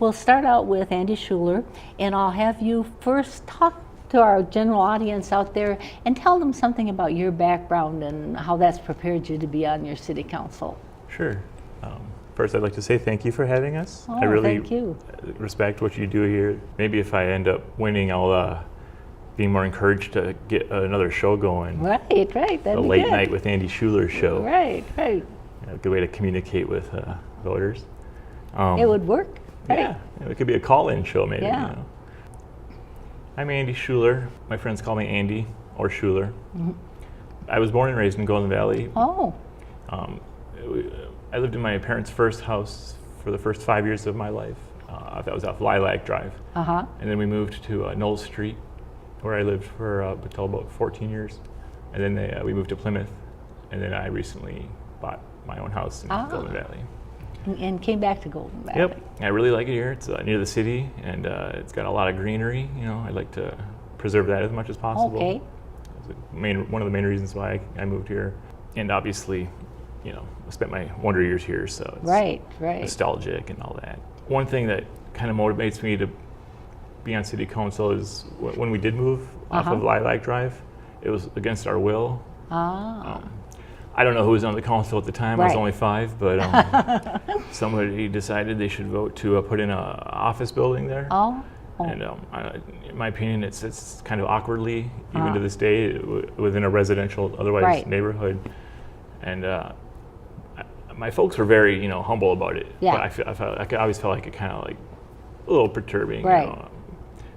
we'll start out with Andy Schuler, and I'll have you first talk to our general audience out there and tell them something about your background and how that's prepared you to be on your city council. Sure. First, I'd like to say thank you for having us. Oh, I really thank you. respect what you do here. Maybe if I end up winning, I'll be more encouraged to get another show going. Right, that'd A be late good. night with Andy Schuler show. Right. A good way to communicate with voters. It would work. Right. Yeah, it could be a call-in show maybe. Yeah. You know. I'm Andy Schuler. My friends call me Andy or Schuler. Mm-hmm. I I was born and raised in Golden Valley. Oh, I lived in my parents' first house for the first 5 years of my life. That was off Lilac Drive. uh-huh. And then we moved to Knowles Street, where I lived for until about 14 years. And then we moved to Plymouth. And then I recently bought my own house in Golden Valley. And came back to Golden Valley. Yep, I really like it here. It's near the city, and it's got a lot of greenery. You know, I'd like to preserve that as much as possible. Okay. That's one of the main reasons why I moved here. And obviously, you know, I spent my wonder years here, so it's Right. nostalgic and all that. One thing that kind of motivates me to be on city council is when we did move off of Lilac Drive, it was against our will. I don't know who was on the council at the time. I was Right. only 5, but somebody decided they should vote to put in an office building there. Oh. And in my opinion, it's kind of awkwardly, even to this day, within a residential, otherwise Right. neighborhood. And my folks were very, humble about it. Yeah. But I always felt like it kind of like a little perturbing. Right.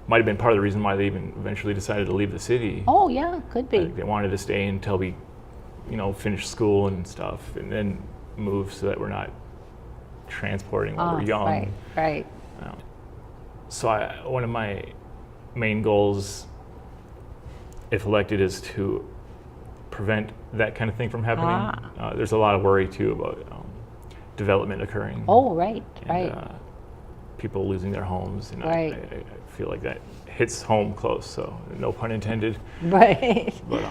Might have been part of the reason why they even eventually decided to leave the city. Oh, yeah, could be. They wanted to stay until we, finish school and stuff, and then move so that we're not transporting while we're young. Right. So one of my main goals, if elected, is to prevent that kind of thing from happening. There's a lot of worry too about development occurring. Oh, right. People losing their homes, and Right. I feel like that hits home close. So no pun intended. Right. But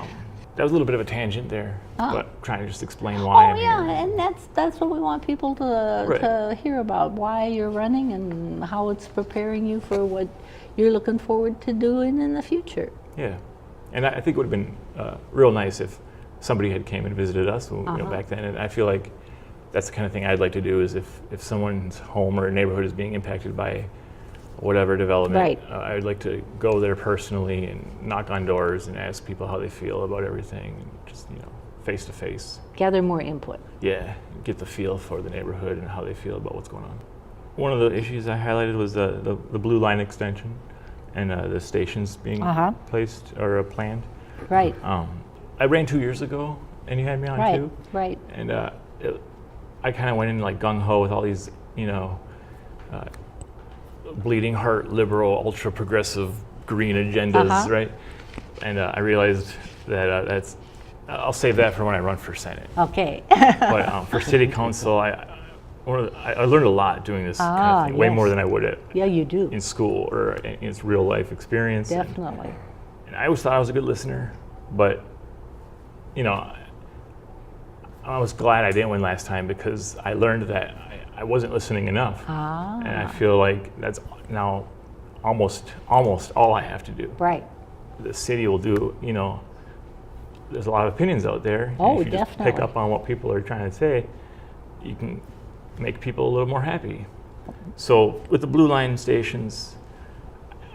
that was a little bit of a tangent there, but trying to just explain Oh, why I'm yeah, here. and that's what we want people to hear about, why you're running and how it's preparing you for what you're looking forward to doing in the future. Yeah, and I think it would have been real nice if somebody had came and visited us back then. And I feel like that's the kind of thing I'd like to do, is if someone's home or neighborhood is being impacted by whatever development, Right. I'd like to go there personally and knock on doors and ask people how they feel about everything, and just face to face. Gather more input. Yeah, get the feel for the neighborhood and how they feel about what's going on. One of the issues I highlighted was the blue line extension and the stations being placed or planned. Right. I ran 2 years ago, and you had me on too. Right. And I kind of went in like gung ho with all these, bleeding heart, liberal, ultra progressive, green agendas, right? And I realized that I'll save that for when I run for Senate. Okay. But for City Council, I learned a lot doing this kind of thing, way more than I would have Yeah, you do. in school or in its real life experience. Definitely. And I always thought I was a good listener, but I was glad I didn't win last time, because I learned that I wasn't listening enough. And I feel like that's now almost all I have to do. Right. The city will do, there's a lot of opinions out there. Oh, and if you definitely. just pick up on what people are trying to say, you can make people a little more happy. So with the blue line stations,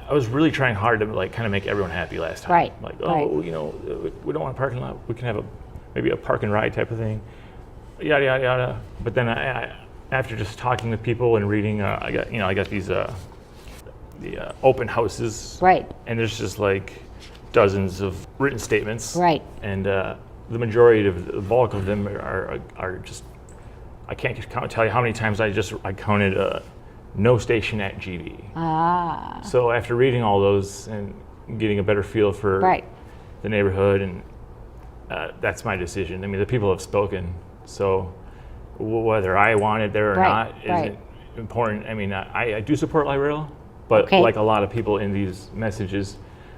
I was really trying hard to kind of make everyone happy last time. Right. Like, right. we don't want a parking lot. We can have maybe a park and ride type of thing. Yada yada yada. But then I after just talking to people and reading, I got these the open houses. Right. And there's just like dozens of written statements. Right. And the majority of the bulk of them are just, I can't tell you how many times I counted no station at GV. So after reading all those and getting a better feel for the neighborhood, and that's my decision. I mean, the people have spoken, so whether I want it there or not isn't important. I mean, I do support light rail, but like a lot of people in these messages,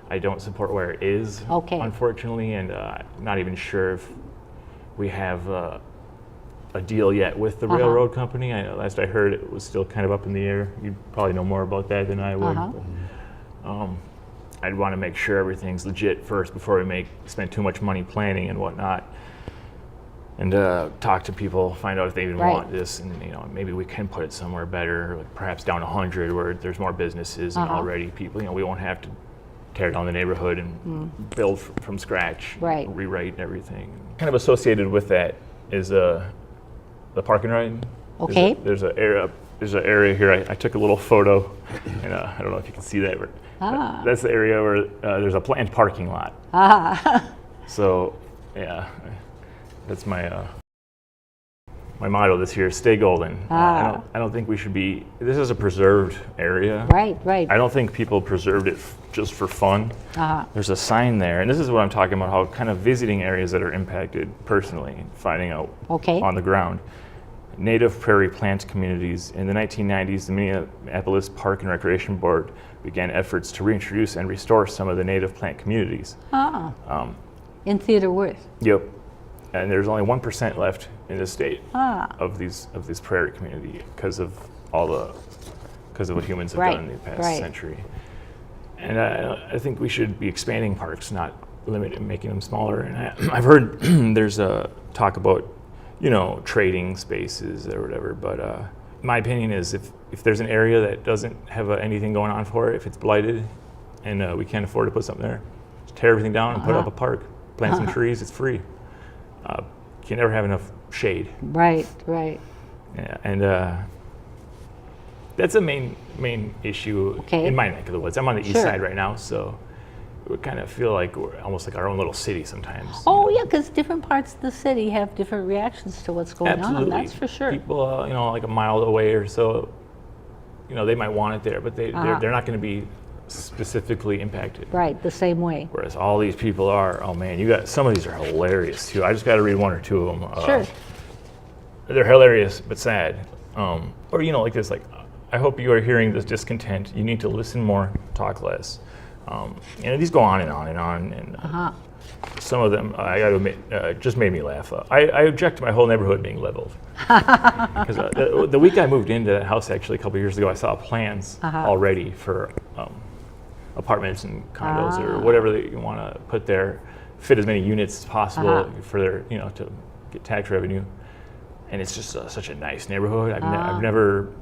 I don't support where it is, unfortunately, and not even sure if we have a deal yet with the railroad company. Last I heard, it was still kind of up in the air. You probably know more about that than I would. But, I'd want to make sure everything's legit first before we spend too much money planning and whatnot. And talk to people, find out if they even want this, and maybe we can put it somewhere better, like perhaps down 100 where there's more businesses and already people. We won't have to tear down the neighborhood and build from scratch, rewrite everything. Kind of associated with that is the park and ride. Okay. There's an area here. I took a little photo, and I don't know if you can see that. But that's the area where there's a planned parking lot. So, yeah. That's my motto this year: stay golden. I don't think we should be. This is a preserved area. Right. I don't think people preserved it just for fun. There's a sign there, and this is what I'm talking about: how kind of visiting areas that are impacted personally, finding out on the ground. Native prairie plant communities. In the 1990s, the Minneapolis Park and Recreation Board began efforts to reintroduce and restore some of the native plant communities. In Theodore Worth. Yep. And there's only 1% left in the state of these prairie community because of what humans have done in the past century. And I think we should be expanding parks, not making them smaller. And I've heard there's a talk about trading spaces or whatever. But my opinion is if there's an area that doesn't have anything going on for it, if it's blighted, and we can't afford to put something there, just tear everything down and put up a park, plant some trees. It's free. You can never have enough shade. Right. Yeah, and that's a main issue in my neck of the woods. I'm on the east side right now, so we kind of feel like we're almost like our own little city sometimes. Yeah, because different parts of the city have different reactions to what's going on. That's for sure. People, like a mile away or so, they might want it there, but they're not going to be specifically impacted. Right, the same way. Whereas all these people are, some of these are hilarious too. I just got to read one or two of them. Sure. They're hilarious but sad. Or like this, like, I hope you are hearing this discontent. You need to listen more, talk less. These go on and on and on. And some of them, I got to admit, just made me laugh. I object to my whole neighborhood being leveled. Because the week I moved into that house, actually, a couple years ago, I saw plans already for apartments and condos or whatever that you want to put there, fit as many units as possible for their, to get tax revenue. And it's just such a nice neighborhood. I've never,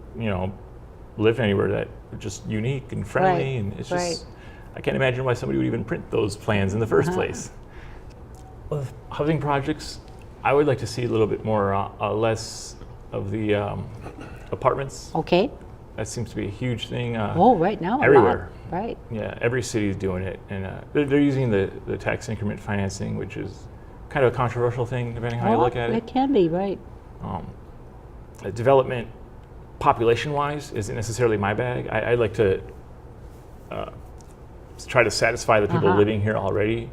lived anywhere that just unique and friendly, and it's just, I can't imagine why somebody would even print those plans in the first place. With housing projects, I would like to see a little bit more, less of the apartments. Okay. That seems to be a huge thing. Right now, everywhere. Right. Yeah, every city is doing it, and they're using the tax increment financing, which is kind of a controversial thing, depending how you look at it. It can be, right. Development, population-wise, isn't necessarily my bag. I like to try to satisfy the people living here already,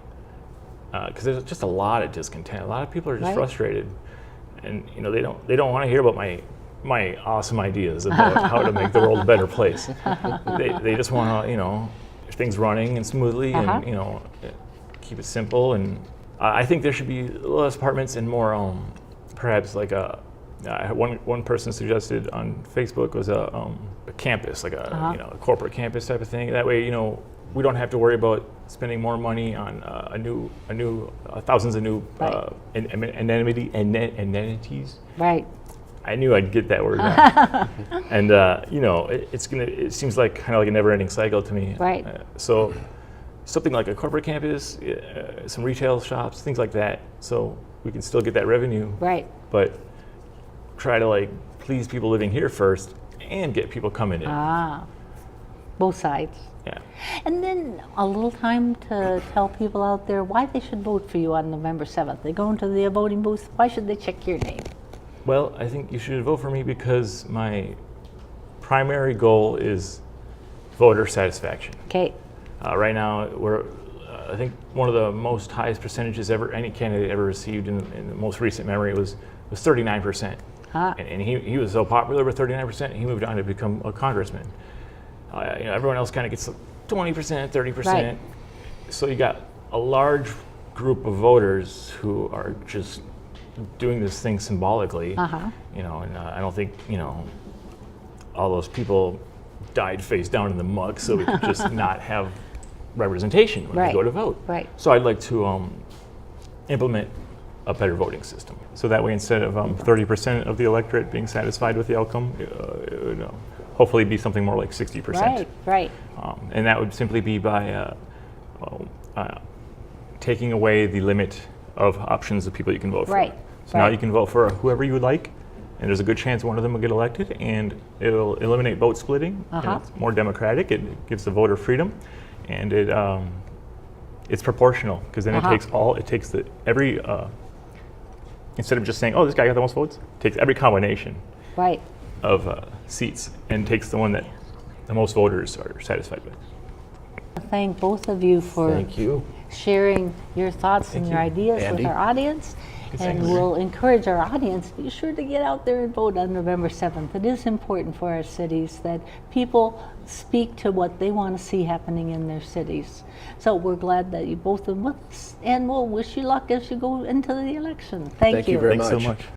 because there's just a lot of discontent. A lot of people are just frustrated, and they don't want to hear about my awesome ideas about how to make the world a better place. They just want to, things running and smoothly, and keep it simple. And I think there should be less apartments and more, perhaps like one person suggested on Facebook was a campus, like a corporate campus type of thing. That way, we don't have to worry about spending more money on thousands of new amenities. Right. I knew I'd get that word down. And it seems like kind of like a never-ending cycle to me. Right. So something like a corporate campus, some retail shops, things like that, so we can still get that revenue. Right. But try to please people living here first and get people coming in. Both sides. Yeah. And then a little time to tell people out there why they should vote for you on November 7th. They go into the voting booth. Why should they check your name? Well, I think you should vote for me because my primary goal is voter satisfaction. Okay. Right now, I think one of the most highest percentages any candidate ever received in the most recent memory was 39%. And he was so popular with 39%, he moved on to become a congressman. Everyone else kind of gets 20%, 30%. Right. So you got a large group of voters who are just doing this thing symbolically, Uh-huh. you know, and I don't think, you know, all those people died face down in the muck so we could just not have representation when Right. we go to vote. Right. So I'd like to implement a better voting system. So that way, instead of 30% of the electorate being satisfied with the outcome, it would hopefully be something more like 60%. Right, right. And that would simply be by taking away the limit of options of people you can vote Right, for. So now right. you can vote for whoever you would like, and there's a good chance one of them will get elected, and it'll eliminate vote splitting. And Uh-huh. it's more democratic. It gives the voter freedom, and it's proportional because then Uh-huh. it takes every instead of just saying, oh, this guy got the most votes, it takes every combination Right. of seats and takes the one that the most voters are satisfied with. Thank both of you for Thank you. sharing your thoughts and Thank your you. ideas Andy? with our audience. And Thanks. we'll encourage our audience, be sure to get out there and vote on November 7th. It is important for our cities that people speak to what they want to see happening in their cities. So we're glad that you both are with us, and we'll wish you luck as you go into the election. Thank Thank you very Thanks so much. much.